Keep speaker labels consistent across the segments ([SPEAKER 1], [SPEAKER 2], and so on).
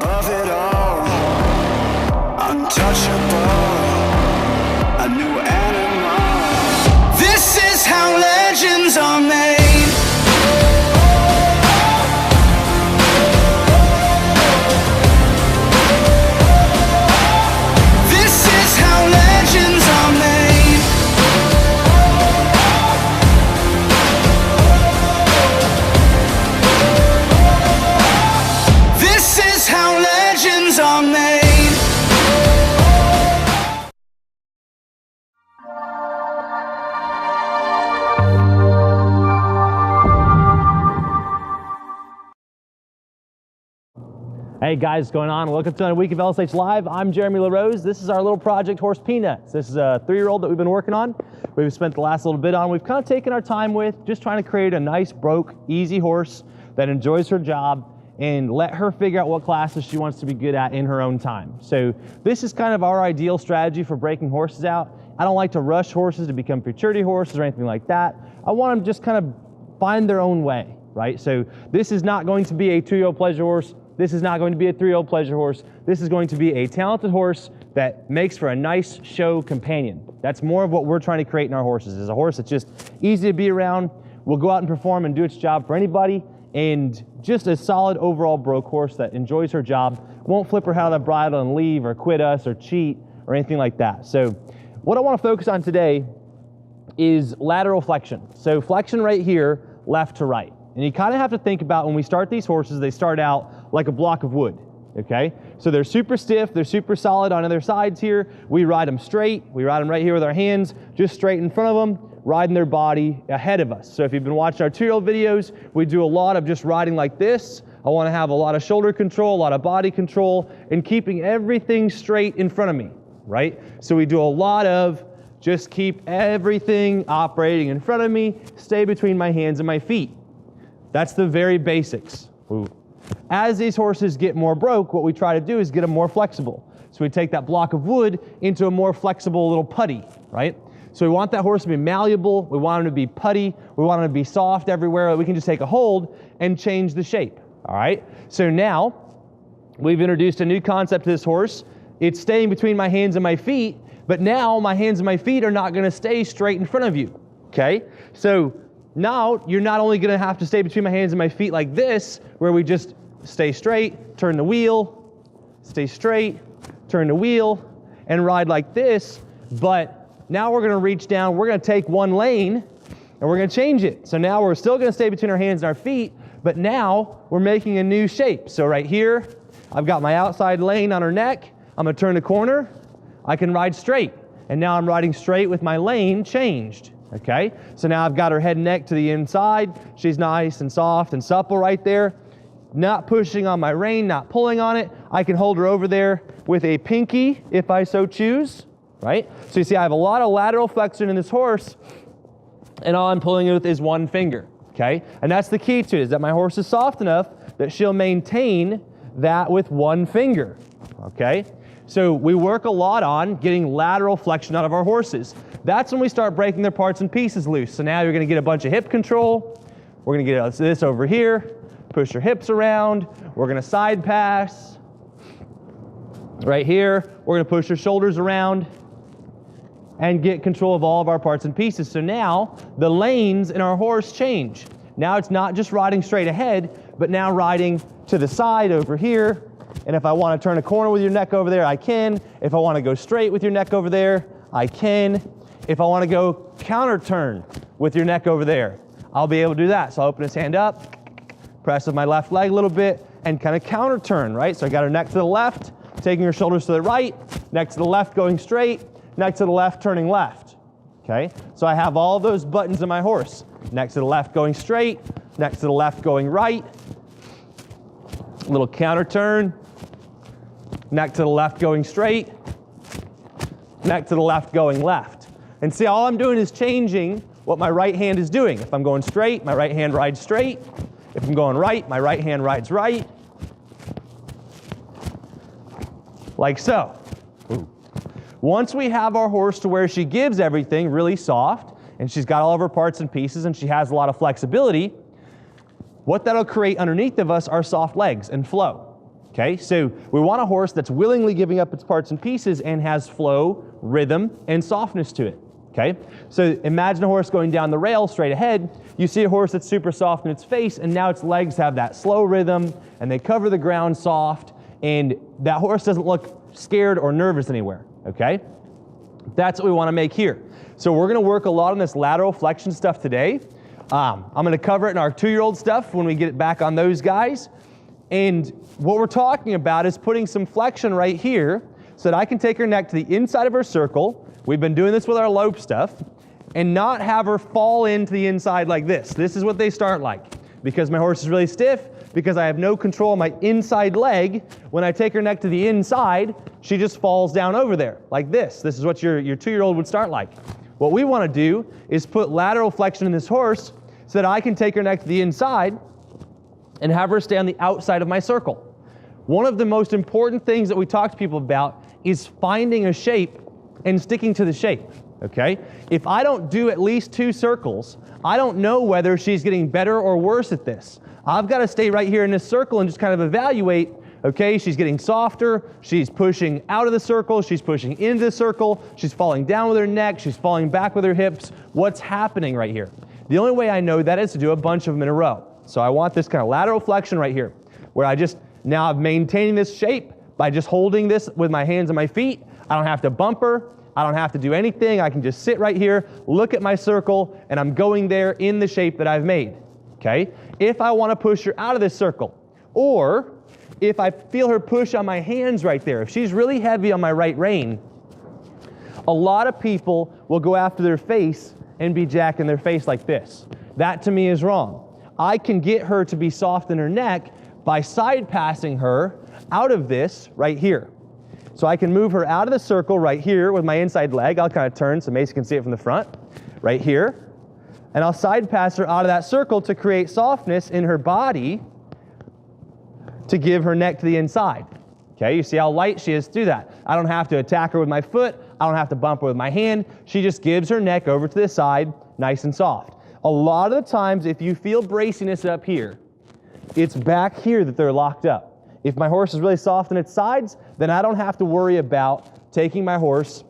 [SPEAKER 1] of it all, untouchable, a new animal. This is how legends are made. This is how legends are made. This is how legends are made.
[SPEAKER 2] Hey guys, what's going on? Welcome to another week of LSH Live. I'm Jeremy LaRose. This is our little project, Horse Peanuts. This is a 3-year-old that we've been working on. We've spent the last little bit on. We've kind of taken our time with just trying to create a nice, broke, easy horse that enjoys her job and let her figure out what classes she wants to be good at in her own time. So this is kind of our ideal strategy for breaking horses out. I don't like to rush horses to become futurity horses or anything like that. I want them to just kind of find their own way, right? So this is not going to be a 2-year-old pleasure horse. This is not going to be a 3-year-old pleasure horse. This is going to be a talented horse that makes for a nice show companion. That's more of what we're trying to create in our horses, is a horse that's just easy to be around, will go out and perform and do its job for anybody, and just a solid overall broke horse that enjoys her job, won't flip her head out of the bridle and leave or quit us or cheat or anything like that. So what I want to focus on today is lateral flexion. So flexion right here, left to right. And you kind of have to think about when we start these horses, they start out like a block of wood, okay? So they're super stiff, they're super solid on their sides here. We ride them straight, we ride them right here with our hands, just straight in front of them, riding their body ahead of us. So if you've been watching our 2-year-old videos, we do a lot of just riding like this. I want to have a lot of shoulder control, a lot of body control, and keeping everything straight in front of me, right? So we do a lot of just keep everything operating in front of me, stay between my hands and my feet. That's the very basics. Ooh. As these horses get more broke, what we try to do is get them more flexible. So we take that block of wood into a more flexible little putty, right? So we want that horse to be malleable, we want him to be putty, we want him to be soft everywhere, we can just take a hold and change the shape, all right? So now, we've introduced a new concept to this horse. It's staying between my hands and my feet, but now my hands and my feet are not gonna stay straight in front of you, okay? So now you're not only gonna have to stay between my hands and my feet like this, where we just stay straight, turn the wheel, stay straight, turn the wheel, and ride like this, but now we're gonna reach down, we're gonna take one lane, and we're gonna change it. So now we're still gonna stay between our hands and our feet, but now we're making a new shape. So right here, I've got my outside lane on her neck, I'm gonna turn the corner, I can ride straight, and now I'm riding straight with my lane changed. Okay, so now I've got her head and neck to the inside. She's nice and soft and supple right there. Not pushing on my rein, not pulling on it. I can hold her over there with a pinky if I so choose, right? So you see I have a lot of lateral flexion in this horse, and all I'm pulling it with is one finger, okay? And that's the key to it, is that my horse is soft enough that she'll maintain that with one finger, okay? So we work a lot on getting lateral flexion out of our horses. That's when we start breaking their parts and pieces loose. So now you're gonna get a bunch of hip control. We're gonna get this over here, push your hips around. We're gonna side pass. Right here, we're gonna push your shoulders around and get control of all of our parts and pieces. So now the lanes in our horse change. Now it's not just riding straight ahead, but now riding to the side over here. And if I want to turn a corner with your neck over there, I can. If I want to go straight with your neck over there, I can. If I want to go counter turn with your neck over there, I'll be able to do that. So I'll open his hand up, press with my left leg a little bit, and kind of counter turn, right? So I got her neck to the left, taking her shoulders to the right, neck to the left going straight, neck to the left turning left, okay? So I have all those buttons in my horse. Neck to the left going straight, neck to the left going right, little counter turn, neck to the left going straight, neck to the left going left. And see, all I'm doing is changing what my right hand is doing. If I'm going straight, my right hand rides straight. If I'm going right, my right hand rides right. Like so. Ooh. Once we have our horse to where she gives everything really soft, and she's got all of her parts and pieces, and she has a lot of flexibility, what that'll create underneath of us are soft legs and flow. Okay, so we want a horse that's willingly giving up its parts and pieces and has flow, rhythm, and softness to it. Okay, so imagine a horse going down the rail straight ahead. You see a horse that's super soft in its face, and now its legs have that slow rhythm, and they cover the ground soft, and that horse doesn't look scared or nervous anywhere. Okay, that's what we want to make here. So we're going to work a lot on this lateral flexion stuff today. I'm going to cover it in our 2-year-old stuff when we get it back on those guys. And what we're talking about is putting some flexion right here so that I can take her neck to the inside of her circle. We've been doing this with our lope stuff, and not have her fall into the inside like this. This is what they start like. Because my horse is really stiff, because I have no control of my inside leg, when I take her neck to the inside, she just falls down over there like this. This is what your 2-year-old would start like. What we want to do is put lateral flexion in this horse so that I can take her neck to the inside and have her stay on the outside of my circle. One of the most important things that we talk to people about is finding a shape and sticking to the shape, okay? If I don't do at least 2 circles, I don't know whether she's getting better or worse at this. I've got to stay right here in this circle and just kind of evaluate, okay, she's getting softer, she's pushing out of the circle, she's pushing into the circle, she's falling down with her neck, she's falling back with her hips. What's happening right here? The only way I know that is to do a bunch of them in a row. So I want this kind of lateral flexion right here, where now I'm maintaining this shape by just holding this with my hands and my feet. I don't have to bump her. I don't have to do anything. I can just sit right here, look at my circle, and I'm going there in the shape that I've made, okay? If I want to push her out of this circle, or if I feel her push on my hands right there, if she's really heavy on my right rein, a lot of people will go after their face and be jacking their face like this. That to me is wrong. I can get her to be soft in her neck by side passing her out of this right here. So I can move her out of the circle right here with my inside leg. I'll kind of turn so Mason can see it from the front, right here. And I'll side pass her out of that circle to create softness in her body to give her neck to the inside. Okay, you see how light she is through that. I don't have to attack her with my foot. I don't have to bump her with my hand. She just gives her neck over to the side, nice and soft. A lot of the times, if you feel braciness up here, it's back here that they're locked up. If my horse is really soft in its sides, then I don't have to worry about taking my horse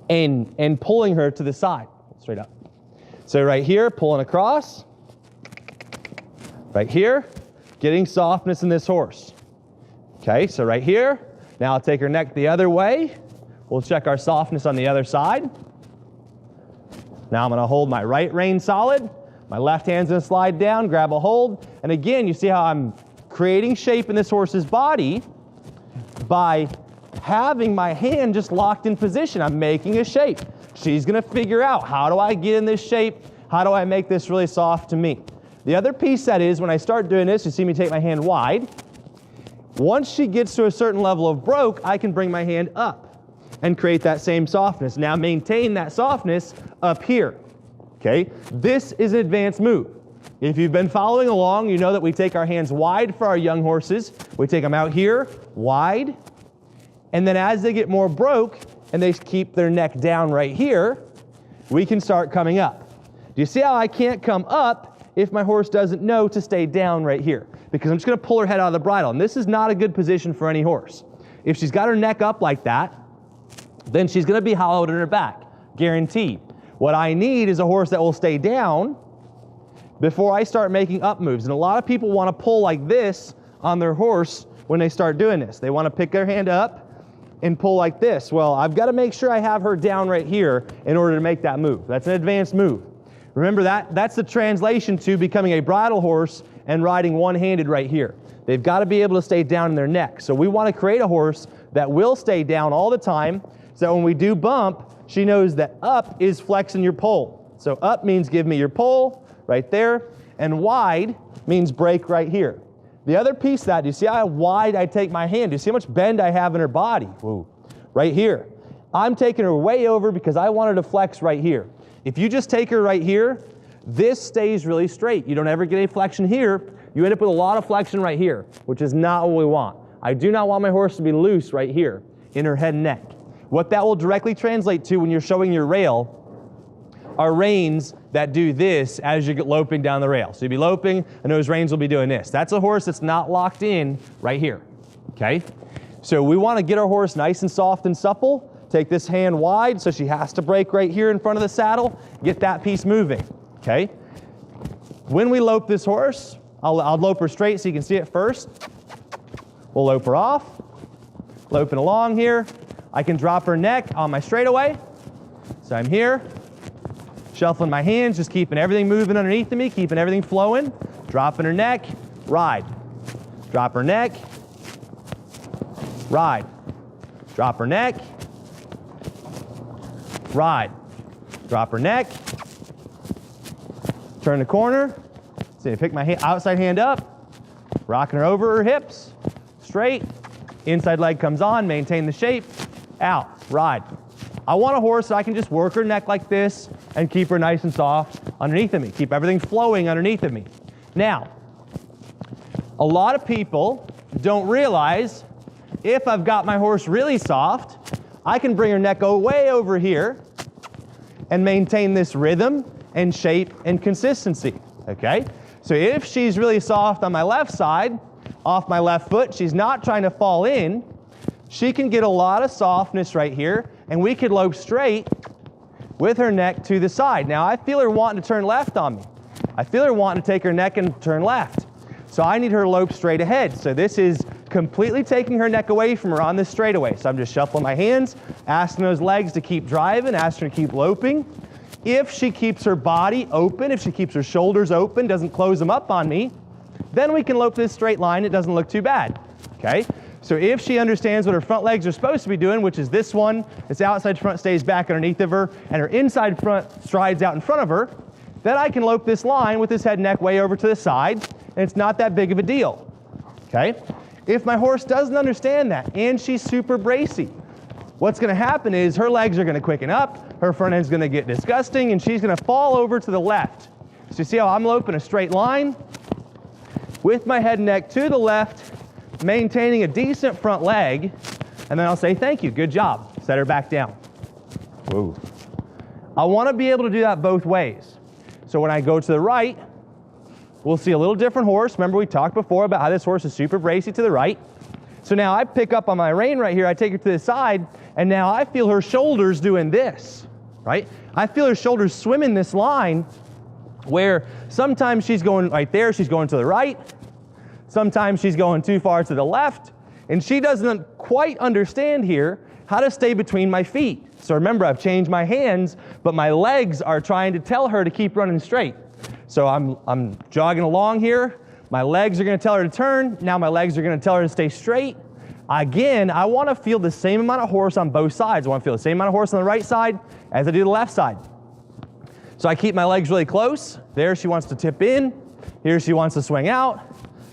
[SPEAKER 2] and pulling her to the side, straight up. So right here, pulling across. Right here, getting softness in this horse. Okay, so right here, now I'll take her neck the other way. We'll check our softness on the other side. Now I'm going to hold my right rein solid. My left hand's going to slide down, grab a hold. And again, you see how I'm creating shape in this horse's body by having my hand just locked in position. I'm making a shape. She's going to figure out, how do I get in this shape? How do I make this really soft to me? The other piece that is, when I start doing this, you see me take my hand wide. Once she gets to a certain level of broke, I can bring my hand up and create that same softness. Now maintain that softness up here, okay? This is an advanced move. If you've been following along, you know that we take our hands wide for our young horses. We take them out here, wide, and then as they get more broke and they keep their neck down right here, we can start coming up. Do you see how I can't come up if my horse doesn't know to stay down right here? Because I'm just going to pull her head out of the bridle, and this is not a good position for any horse. If she's got her neck up like that, then she's going to be hollowed in her back, guaranteed. What I need is a horse that will stay down before I start making up moves. And a lot of people want to pull like this on their horse when they start doing this. They want to pick their hand up and pull like this. Well, I've got to make sure I have her down right here in order to make that move. That's an advanced move. Remember, that's the translation to becoming a bridle horse and riding one-handed right here. They've got to be able to stay down in their neck. So we want to create a horse that will stay down all the time, so when we do bump, she knows that up is flexing your pole. So up means give me your pole right there, and wide means break right here. The other piece of that, do you see how wide I take my hand? Do you see how much bend I have in her body? Ooh, right here. I'm taking her way over because I want her to flex right here. If you just take her right here, this stays really straight. You don't ever get any flexion here. You end up with a lot of flexion right here, which is not what we want. I do not want my horse to be loose right here in her head and neck. What that will directly translate to when you're showing your rail are reins that do this as you get loping down the rail. So you'll be loping, and those reins will be doing this. That's a horse that's not locked in right here, okay? So we want to get our horse nice and soft and supple. Take this hand wide, so she has to break right here in front of the saddle. Get that piece moving, okay? When we lope this horse, I'll lope her straight so you can see it first. We'll lope her off, loping along here. I can drop her neck on my straightaway. So I'm here, shuffling my hands, just keeping everything moving underneath of me, keeping everything flowing. Dropping her neck, ride. Drop her neck, ride. Drop her neck, ride. Drop her neck, turn the corner. So I pick my outside hand up, rocking her over her hips, straight. Inside leg comes on, maintain the shape, out, ride. I want a horse that I can just work her neck like this and keep her nice and soft underneath of me. Keep everything flowing underneath of me. Now, a lot of people don't realize if I've got my horse really soft, I can bring her neck way over here and maintain this rhythm and shape and consistency, okay? So if she's really soft on my left side, off my left foot, she's not trying to fall in, she can get a lot of softness right here, and we could lope straight with her neck to the side. Now I feel her wanting to turn left on me. I feel her wanting to take her neck and turn left. So I need her to lope straight ahead. So this is completely taking her neck away from her on this straightaway. So I'm just shuffling my hands, asking those legs to keep driving, asking her to keep loping. If she keeps her body open, if she keeps her shoulders open, doesn't close them up on me, then we can lope this straight line. It doesn't look too bad, okay? So if she understands what her front legs are supposed to be doing, which is this one, this outside front stays back underneath of her, and her inside front strides out in front of her, then I can lope this line with this head and neck way over to the side, and it's not that big of a deal, okay? If my horse doesn't understand that, and she's super bracy, what's gonna happen is her legs are gonna quicken up, her front end's gonna get disgusting, and she's gonna fall over to the left. So you see how I'm loping a straight line with my head and neck to the left, maintaining a decent front leg, and then I'll say, thank you, good job. Set her back down. Whoa. I wanna be able to do that both ways. So when I go to the right, we'll see a little different horse. Remember we talked before about how this horse is super bracy to the right. So now I pick up on my rein right here, I take her to the side, and now I feel her shoulders doing this, right? I feel her shoulders swimming this line where sometimes she's going right there, she's going to the right, sometimes she's going too far to the left, and she doesn't quite understand here how to stay between my feet. So remember, I've changed my hands, but my legs are trying to tell her to keep running straight. So I'm jogging along here, my legs are gonna tell her to turn, now my legs are gonna tell her to stay straight. Again, I wanna feel the same amount of horse on both sides. I wanna feel the same amount of horse on the right side as I do the left side. So I keep my legs really close. There she wants to tip in, here she wants to swing out.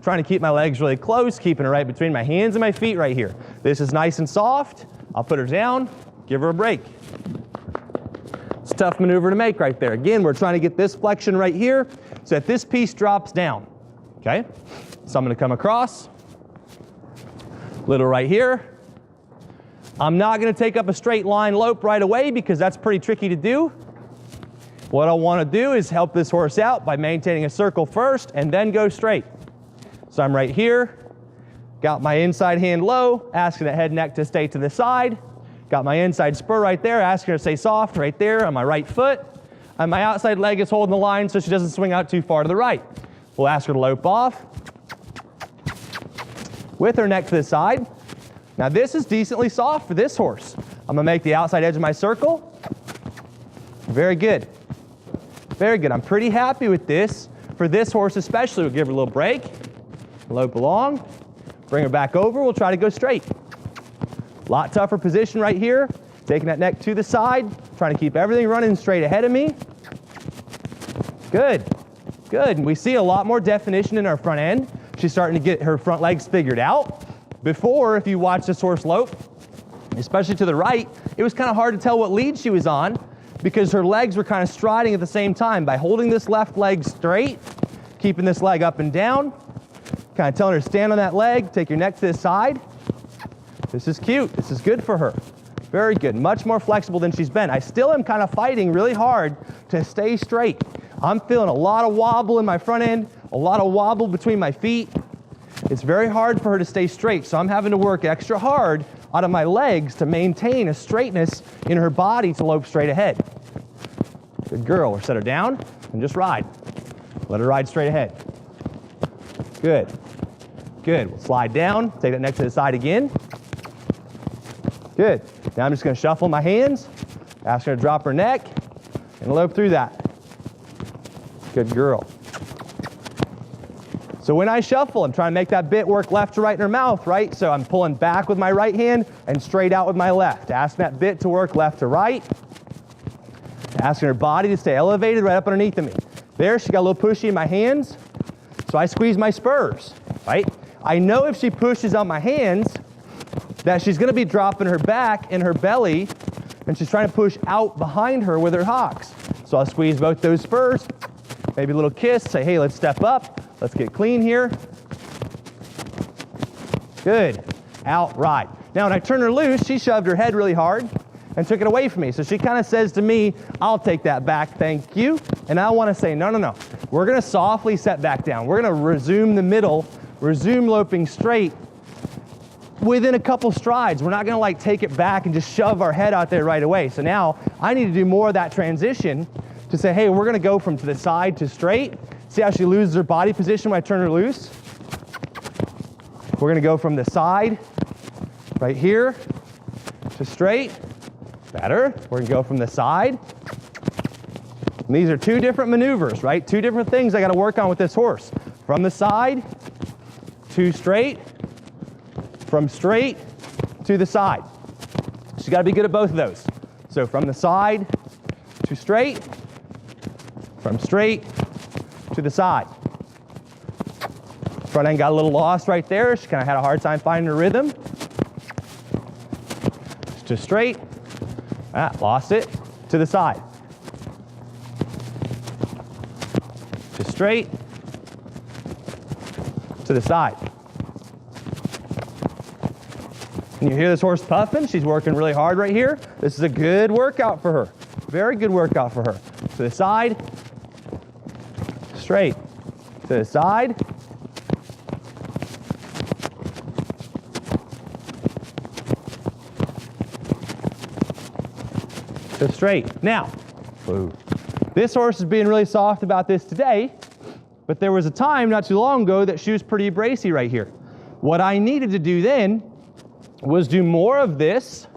[SPEAKER 2] Trying to keep my legs really close, keeping her right between my hands and my feet right here. This is nice and soft. I'll put her down, give her a break. It's a tough maneuver to make right there. Again, we're trying to get this flexion right here so that this piece drops down, okay? So I'm gonna come across, little right here. I'm not gonna take up a straight line lope right away because that's pretty tricky to do. What I wanna do is help this horse out by maintaining a circle first and then go straight. So I'm right here, got my inside hand low, asking the head and neck to stay to the side. Got my inside spur right there, asking her to stay soft right there on my right foot. And my outside leg is holding the line so she doesn't swing out too far to the right. We'll ask her to lope off with her neck to the side. Now this is decently soft for this horse. I'm gonna make the outside edge of my circle. Very good. Very good. I'm pretty happy with this. For this horse especially, we'll give her a little break. Lope along, bring her back over, we'll try to go straight. A lot tougher position right here, taking that neck to the side, trying to keep everything running straight ahead of me. Good, good. And we see a lot more definition in our front end. She's starting to get her front legs figured out. Before, if you watch this horse lope, especially to the right, it was kind of hard to tell what lead she was on because her legs were kind of striding at the same time. By holding this left leg straight, keeping this leg up and down, kind of telling her to stand on that leg, take your neck to the side. This is cute, this is good for her. Very good, much more flexible than she's been. I still am kind of fighting really hard to stay straight. I'm feeling a lot of wobble in my front end, a lot of wobble between my feet. It's very hard for her to stay straight, so I'm having to work extra hard out of my legs to maintain a straightness in her body to lope straight ahead. Good girl, or set her down and just ride. Let her ride straight ahead. Good, good. We'll slide down, take that neck to the side again. Good. Now I'm just going to shuffle my hands, ask her to drop her neck, and lope through that. Good girl. So when I shuffle, I'm trying to make that bit work left to right in her mouth, right? So I'm pulling back with my right hand and straight out with my left. Asking that bit to work left to right. Asking her body to stay elevated right up underneath of me. There, she got a little pushy in my hands, so I squeeze my spurs, right? I know if she pushes on my hands, that she's gonna be dropping her back and her belly, and she's trying to push out behind her with her hocks. So I'll squeeze both those spurs, maybe a little kiss, say, hey, let's step up, let's get clean here. Good, out, ride. Now when I turn her loose, she shoved her head really hard and took it away from me. So she kind of says to me, I'll take that back, thank you. And I wanna say, no, no, no. We're gonna softly set back down. We're gonna resume the middle, resume loping straight, within a couple strides. We're not gonna like take it back and just shove our head out there right away. So now I need to do more of that transition to say, hey, we're gonna go from to the side to straight. See how she loses her body position when I turn her loose? We're gonna go from the side, right here, to straight. Better. We're gonna go from the side. And these are two different maneuvers, right? Two different things I gotta work on with this horse. From the side to straight, from straight to the side. She's got to be good at both of those. So from the side to straight, from straight to the side. Front end got a little lost right there. She kind of had a hard time finding her rhythm. To straight, lost it, to the side. To straight, to the side. And you hear this horse puffing, she's working really hard right here. This is a good workout for her. Very good workout for her. To the side, straight. To the side. To straight. Now, this horse is being really soft about this today, but there was a time not too long ago that she was pretty bracy right here. What I needed to do then was do more of this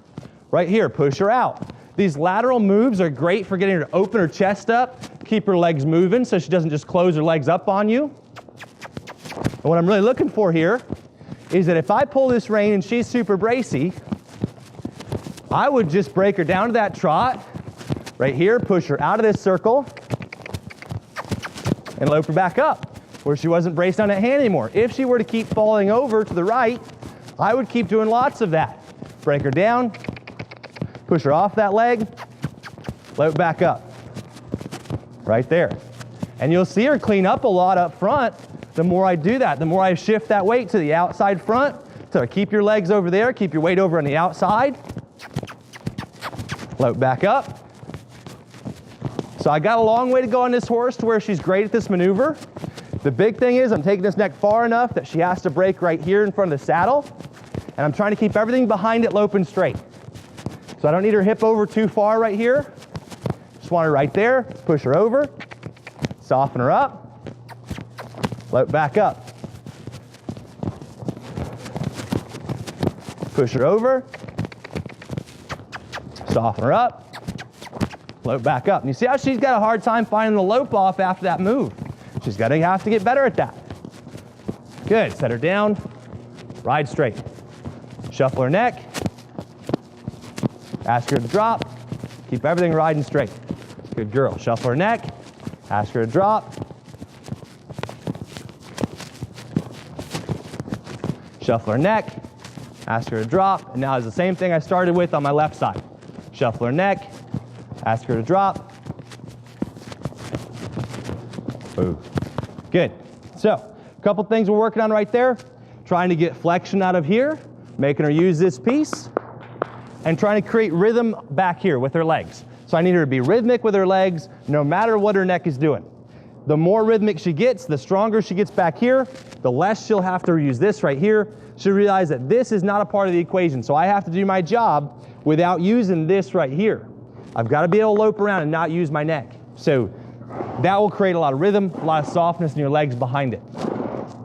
[SPEAKER 2] right here, push her out. These lateral moves are great for getting her to open her chest up, keep her legs moving so she doesn't just close her legs up on you. And what I'm really looking for here is that if I pull this rein and she's super bracy, I would just break her down to that trot right here, push her out of this circle, and lope her back up where she wasn't braced on that hand anymore. If she were to keep falling over to the right, I would keep doing lots of that. Break her down, push her off that leg, lope back up. Right there. And you'll see her clean up a lot up front the more I do that, the more I shift that weight to the outside front. So keep your legs over there, keep your weight over on the outside. Lope back up. So I got a long way to go on this horse to where she's great at this maneuver. The big thing is I'm taking this neck far enough that she has to break right here in front of the saddle. And I'm trying to keep everything behind it loping straight. So I don't need her hip over too far right here. Just want her right there. Push her over. Soften her up. Lope back up. Push her over. Soften her up. Lope back up. And you see how she's got a hard time finding the lope off after that move. She's going to have to get better at that. Good. Set her down. Ride straight. Shuffle her neck. Ask her to drop. Keep everything riding straight. Good girl. Shuffle her neck. Ask her to drop. Shuffle her neck. Ask her to drop. And now it's the same thing I started with on my left side. Shuffle her neck. Ask her to drop. Boom. Good. So, a couple things we're working on right there. Trying to get flexion out of here, making her use this piece. and trying to create rhythm back here with her legs. So I need her to be rhythmic with her legs no matter what her neck is doing. The more rhythmic she gets, the stronger she gets back here, the less she'll have to use this right here. She'll realize that this is not a part of the equation, so I have to do my job without using this right here. I've got to be able to lope around and not use my neck. So that will create a lot of rhythm, a lot of softness in your legs behind it.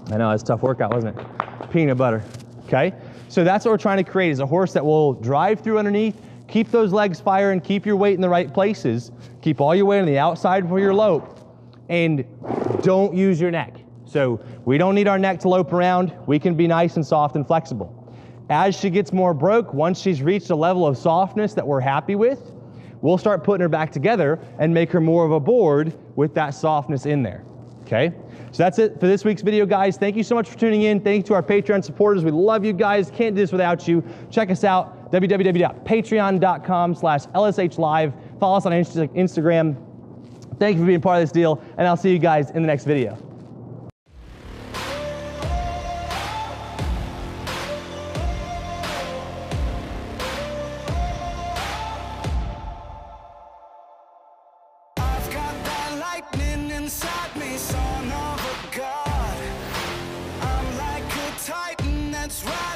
[SPEAKER 2] I know, it's a tough workout, wasn't it? Peanut butter, okay? So that's what we're trying to create, is a horse that will drive through underneath, keep those legs firing, keep your weight in the right places, keep all your weight on the outside for your lope, and don't use your neck. So we don't need our neck to lope around. We can be nice and soft and flexible. As she gets more broke, once she's reached a level of softness that we're happy with, we'll start putting her back together and make her more of a board with that softness in there, okay? So that's it for this week's video, guys. Thank you so much for tuning in. Thank you to our Patreon supporters. We love you guys. Can't do this without you. Check us out, www.patreon.com/LSHlive. Follow us on Instagram. Thank you for being part of this deal, and I'll see you guys in the next video.
[SPEAKER 1] I've got that lightning inside me, son of a god. I'm like a titan that's right.